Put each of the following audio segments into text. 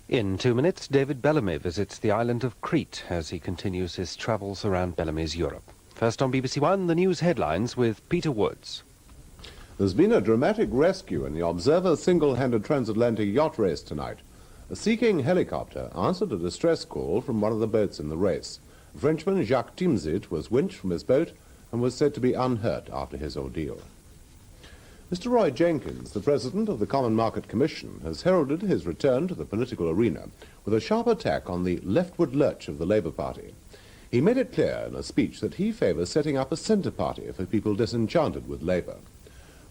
In 2 minutes, David Bellamy visits the island of Crete as he continues his travels around Bellamy's Europe. First on BBC1, the news headlines with Peter Woods. There's been a dramatic rescue in the Observer single-handed transatlantic yacht race tonight. A Sea King helicopter answered a distress call from one of the boats in the race. Frenchman Jacques Timsit was winched from his boat and was said to be unhurt after his ordeal. Mr. Roy Jenkins, the President of the Common Market Commission, has heralded his return to the political arena with a sharp attack on the leftward lurch of the Labour Party. He made it clear in a speech that he favours setting up a centre party for people disenchanted with Labour.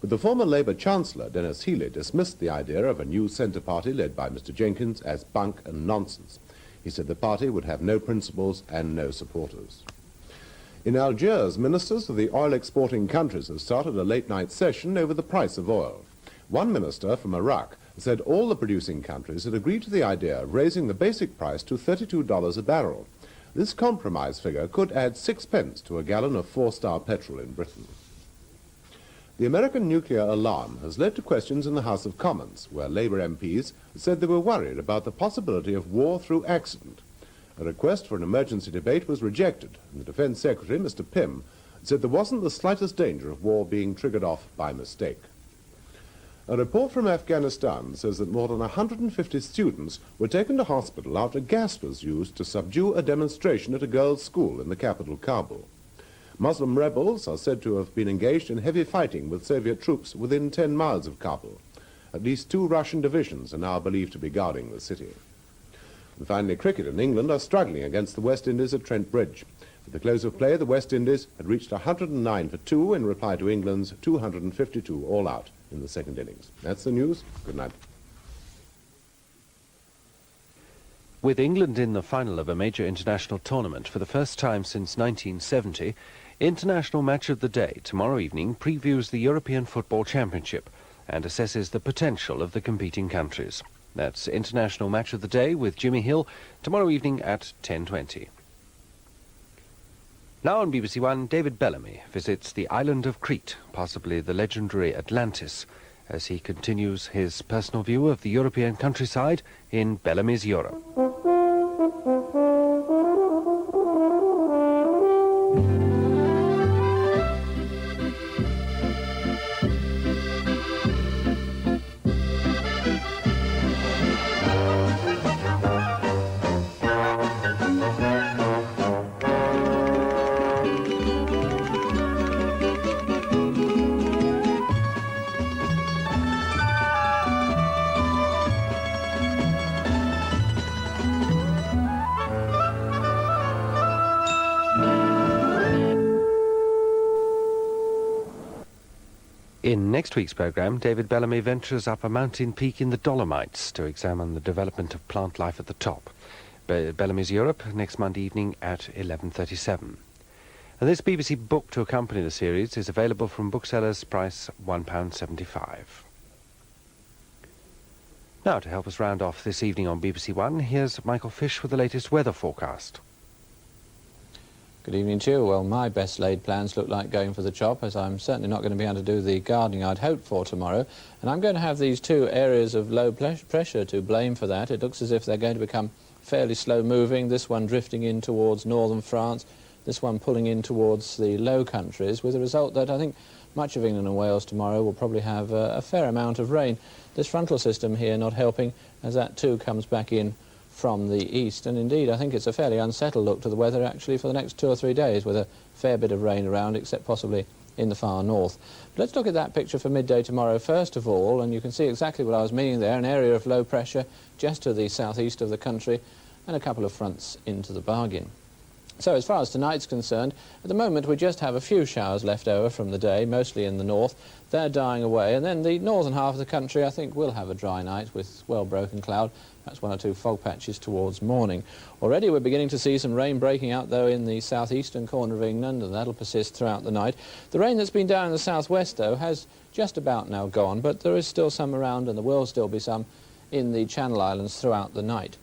But the former Labour Chancellor, Denis Healey, dismissed the idea of a new centre party led by Mr. Jenkins as bunk and nonsense. He said the party would have no principles and no supporters. In Algiers, ministers of the oil-exporting countries have started a late-night session over the price of oil. One minister from Iraq said all the producing countries had agreed to the idea of raising the basic price to $32 a barrel. This compromise figure could add 6 pence to a gallon of 4-star petrol in Britain. The American nuclear alarm has led to questions in the House of Commons, where Labour MPs said they were worried about the possibility of war through accident. A request for an emergency debate was rejected, and the Defence Secretary, Mr. Pym, said there wasn't the slightest danger of war being triggered off by mistake. A report from Afghanistan says that more than 150 students were taken to hospital after gas was used to subdue a demonstration at a girls' school in the capital, Kabul. Muslim rebels are said to have been engaged in heavy fighting with Soviet troops within 10 miles of Kabul. At least 2 Russian divisions are now believed to be guarding the city. And finally, cricket in England are struggling against the West Indies at Trent Bridge. At the close of play, the West Indies had reached 109 for 2 in reply to England's 252 all-out in the second innings. That's the news. Good night. With England in the final of a major international tournament for the first time since 1970, International Match of the Day tomorrow evening previews the European Football Championship and assesses the potential of the competing countries. That's International Match of the Day with Jimmy Hill tomorrow evening at 10:20. Now on BBC1, David Bellamy visits the island of Crete, possibly the legendary Atlantis, as he continues his personal view of the European countryside in Bellamy's Europe. In next week's programme, David Bellamy ventures up a mountain peak in the Dolomites to examine the development of plant life at the top. Bellamy's Europe, next Monday evening at 11:37. And this BBC book to accompany the series is available from booksellers, price £1.75. Now, to help us round off this evening on BBC1, here's Michael Fish with the latest weather forecast. Good evening to you. Well, my best laid plans look like going for the chop, as I'm certainly not going to be able to do the gardening I'd hoped for tomorrow. And I'm going to have these 2 areas of low pressure to blame for that. It looks as if they're going to become fairly slow moving, this one drifting in towards northern France, this one pulling in towards the Low Countries, with the result that I think much of England and Wales tomorrow will probably have a fair amount of rain. This frontal system here not helping, as that too comes back in from the east, and indeed I think it's a fairly unsettled look to the weather actually for the next 2 or 3 days, with a fair bit of rain around, except possibly in the far north. But let's look at that picture for midday tomorrow first of all, and you can see exactly what I was meaning there, an area of low pressure just to the southeast of the country and a couple of fronts into the bargain. So as far as tonight's concerned, at the moment we just have a few showers left over from the day, mostly in the north. They're dying away, and then the northern half of the country I think will have a dry night with well-broken cloud, perhaps 1 or 2 fog patches towards morning. Already we're beginning to see some rain breaking out though in the southeastern corner of England, and that'll persist throughout the night. The rain that's been down in the southwest though has just about now gone, but there is still some around, and there will still be some in the Channel Islands throughout the night.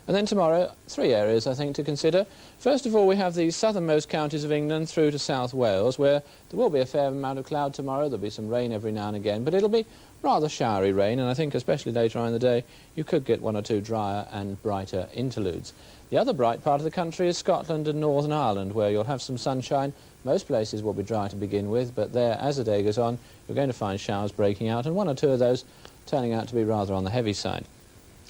And then tomorrow, 3 areas, I think, to consider. First of all, we have the southernmost counties of England through to South Wales, where there will be a fair amount of cloud tomorrow. There'll be some rain every now and again, but it'll be rather showery rain, and I think especially later on in the day you could get one or two drier and brighter interludes. The other bright part of the country is Scotland and Northern Ireland, where you'll have some sunshine. Most places will be dry to begin with, but there, as the day goes on, you're going to find showers breaking out, and one or two of those turning out to be rather on the heavy side.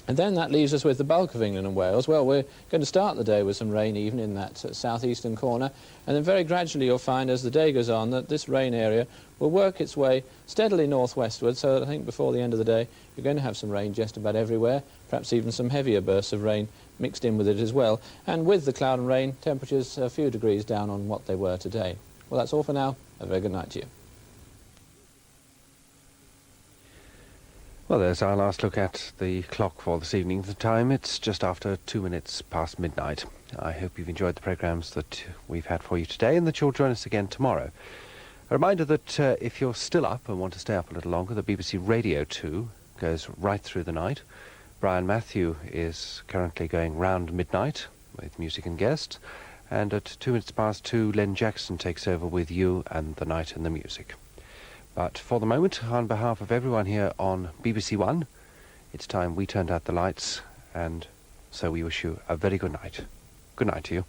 And then that leaves us with the bulk of England and Wales. Well, we're going to start the day with some rain even in that southeastern corner, and then very gradually you'll find as the day goes on that this rain area will work its way steadily northwestward, so that I think before the end of the day you're going to have some rain just about everywhere, perhaps even some heavier bursts of rain mixed in with it as well. And with the cloud and rain, temperatures a few degrees down on what they were today. Well, that's all for now. A very good night to you. Well, there's our last look at the clock for this evening. The time, it's just after 2 minutes past midnight. I hope you've enjoyed the programmes that we've had for you today and that you'll join us again tomorrow. A reminder that if you're still up and want to stay up a little longer, the BBC Radio 2 goes right through the night. Brian Matthew is currently going round midnight with music and guests. And at 2 minutes past 2, Len Jackson takes over with You and the Night and the Music. But for the moment, on behalf of everyone here on BBC1, it's time we turned out the lights, and so we wish you a very good night. Good night to you.